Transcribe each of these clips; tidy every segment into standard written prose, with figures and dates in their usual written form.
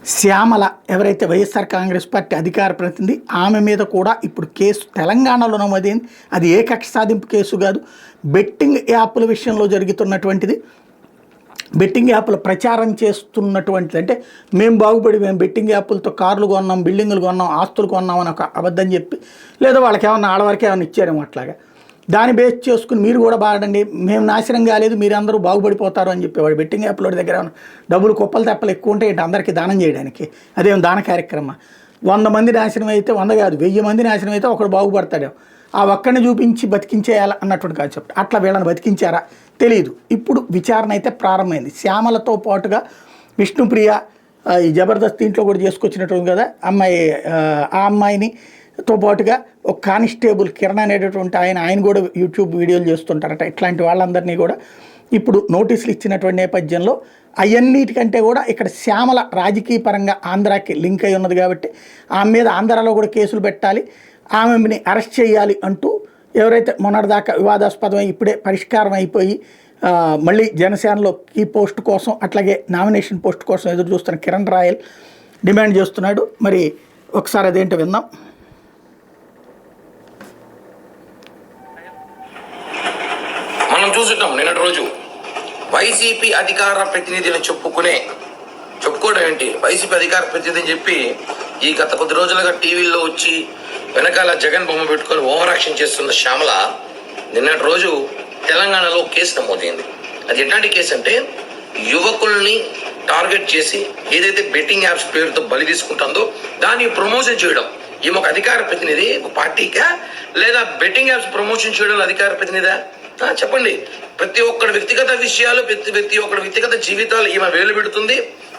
శ్యామల ఎవరైతే వైఎస్ఆర్ కాంగ్రెస్ పార్టీ అధికార ప్రతినిధి ఆమె మీద కూడా ఇప్పుడు కేసు తెలంగాణలో నమోదైంది. అది ఏ కక్ష సాధింపు కేసు కాదు, బెట్టింగ్ యాప్ల విషయంలో జరుగుతున్నటువంటిది. బెట్టింగ్ యాప్లు ప్రచారం చేస్తున్నటువంటిది. అంటే మేము బాగుపడి మేము బెట్టింగ్ యాప్లతో కార్లు కొన్నాం, బిల్డింగులు కొన్నాం, ఆస్తులు కొన్నాం అని ఒక అబద్ధం చెప్పి, లేదా వాళ్ళకి ఏమన్నా ఆడవారికి ఏమైనా ఇచ్చారేమో అట్లాగా దాన్ని బేస్ చేసుకుని మీరు కూడా బాగండి, మేము నాశనం కాలేదు, మీరందరూ బాగుపడిపోతారు అని చెప్పేవాడు. బెట్టింగ్ యాప్లో దగ్గర డబ్బులు కుప్పలు తెప్పలు ఎక్కువ ఉంటాయి ఏంటి అందరికీ దానం చేయడానికి, అదేం దాన కార్యక్రమం. 100 మంది నాశనం అయితే 100 కాదు 1000 మంది నాశనం అయితే ఒకడు బాగుపడతాడు. ఆ ఒక్కడిని చూపించి బతికించేయాలి అన్నటువంటి కాన్సెప్ట్. అట్లా వీళ్ళని బతికించారా తెలియదు. ఇప్పుడు విచారణ అయితే ప్రారంభమైంది. శ్యామలతో పాటుగా విష్ణుప్రియ ఈ జబర్దస్త్ ఇంట్లో కూడా చేసుకొచ్చినటువంటి కదా అమ్మాయి, ఆ అమ్మాయిని తో పాటుగా ఒక కానిస్టేబుల్ కిరణ్ అనేటటువంటి ఆయన కూడా యూట్యూబ్ వీడియోలు చేస్తుంటారట. ఇట్లాంటి వాళ్ళందరినీ కూడా ఇప్పుడు నోటీసులు ఇచ్చినటువంటి నేపథ్యంలో అవన్నిటికంటే కూడా ఇక్కడ శ్యామల రాజకీయ పరంగా ఆంధ్రాకి లింక్ అయి ఉన్నది కాబట్టి ఆమె మీద ఆంధ్రాలో కూడా కేసులు పెట్టాలి, ఆమెని అరెస్ట్ చేయాలి అంటూ ఎవరైతే మొన్నటిదాకా వివాదాస్పదమై ఇప్పుడే పరిష్కారం అయిపోయి మళ్ళీ జనసేనలో ఈ పోస్ట్ కోసం అట్లాగే నామినేషన్ పోస్ట్ కోసం ఎదురు చూస్తున్న కిరణ్ రాయల్ డిమాండ్ చేస్తున్నాడు. మరి ఒకసారి అదేంటో విందాం. మనం చూసుంటాం నిన్నటి రోజు వైసీపీ అధికార ప్రతినిధిని చెప్పుకోవడం ఏంటి, వైసీపీ అధికార ప్రతినిధి అని చెప్పి ఈ గత కొద్ది రోజులుగా టీవీల్లో వచ్చి వెనకాల జగన్ బొమ్మ పెట్టుకొని ఓవర్ యాక్షన్ చేస్తున్న శ్యామల నిన్నటి రోజు తెలంగాణలో కేసు నమోదైంది. అది ఎట్లాంటి కేసు అంటే యువకుల్ని టార్గెట్ చేసి ఏదైతే బెట్టింగ్ యాప్స్ పేరుతో బలి తీసుకుంటుందో దాన్ని ప్రమోషన్ చేయడం. ఈమె ఒక అధికార ప్రతినిధి ఒక పార్టీకా, లేదా బెట్టింగ్ యాప్స్ ప్రమోషన్ చేయడం అధికార ప్రతినిధా? చెప్పండి. ప్రతి ఒక్కరి వ్యక్తిగత విషయాలు, ప్రతి ఒక్కరి వ్యక్తిగత జీవితాలు ఈమె వేలు పెడుతుంది.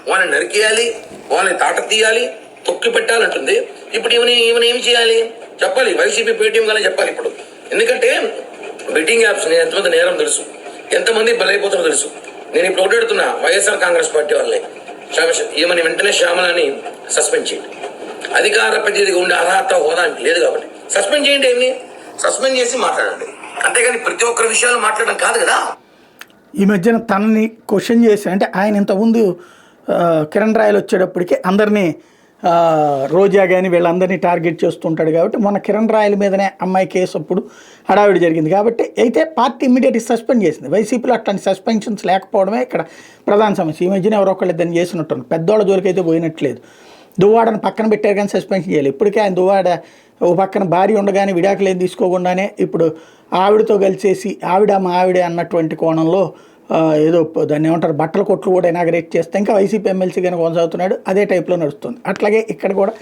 వాళ్ళని నరికేయాలి, వాళ్ళని తాట తీయాలి, తొక్కి పెట్టాలంటుంది. ఇప్పుడు ఈమెను ఏం చేయాలి చెప్పాలి, వైసీపీ పేటీఎం గానే చెప్పాలి ఇప్పుడు. ఎందుకంటే బెట్టింగ్ యాప్స్ ఎంతమంది నేరం తెలుసు, ఎంతమంది బలైపోతారో తెలుసు. నేను ఇప్పుడు ఓటాడుతున్నా వైఎస్ఆర్ కాంగ్రెస్ పార్టీ వాళ్ళని, ఈమెని వెంటనే శ్యామలని సస్పెండ్ చేయండి. అధికార ప్రతినిధిగా ఉండే అర్హత హోదా లేదు కాబట్టి సస్పెండ్ చేయండి. ఏమి సస్పెండ్ చేసి మాట్లాడండి, అంతేగాని ప్రతి ఒక్కరి విషయాలు మాట్లాడడం కాదు కదా. ఈ మధ్యన తనని క్వశ్చన్ చేసి, అంటే ఆయన ఇంతకుముందు కిరణ్ రాయల్ వచ్చేటప్పటికి అందరినీ రోజా కానీ వీళ్ళందరినీ టార్గెట్ చేస్తుంటాడు కాబట్టి మొన్న కిరణ్ రాయల్ మీదనే అమ్మాయి కేసు అప్పుడు హడావిడి జరిగింది కాబట్టి అయితే పార్టీ ఇమ్మీడియట్గా సస్పెండ్ చేసింది. వైసీపీలో అట్లాంటి సస్పెన్షన్స్ లేకపోవడమే ఇక్కడ ప్రధాన సమస్య. ఈ మధ్యన ఎవరో ఒకళ్ళు ఇద్దరిని చేసినట్టు పెద్దోళ్ళ జోలికైతే పోయినట్లేదు. దువ్వాడని పక్కన పెట్టారు కానీ సస్పెన్షన్ చేయాలి. ఇప్పటికే ఆయన దువ్వాడ ఓ పక్కన భార్య ఉండగానే విడాకులు ఏం తీసుకోకుండానే ఇప్పుడు ఆవిడతో కలిసేసి ఆవిడ మా ఆవిడే అన్నటువంటి కోణంలో ఏదో దాన్ని ఏమంటారు బట్టల కొట్లు కూడా ఇనాగరేట్ చేస్తే ఇంకా వైసీపీ ఎమ్మెల్సీ కనుక కొనసాగుతున్నాడు. అదే టైప్లో నడుస్తుంది. అట్లాగే ఇక్కడ కూడా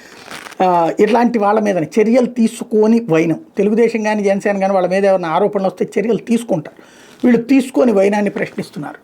ఇట్లాంటి వాళ్ళ మీద చర్యలు తీసుకొని వైనం, తెలుగుదేశం కానీ జనసేన కానీ వాళ్ళ మీద ఏమైనా ఆరోపణలు వస్తే చర్యలు తీసుకుంటారు. వీళ్ళు తీసుకొని వైనాన్ని ప్రశ్నిస్తున్నారు.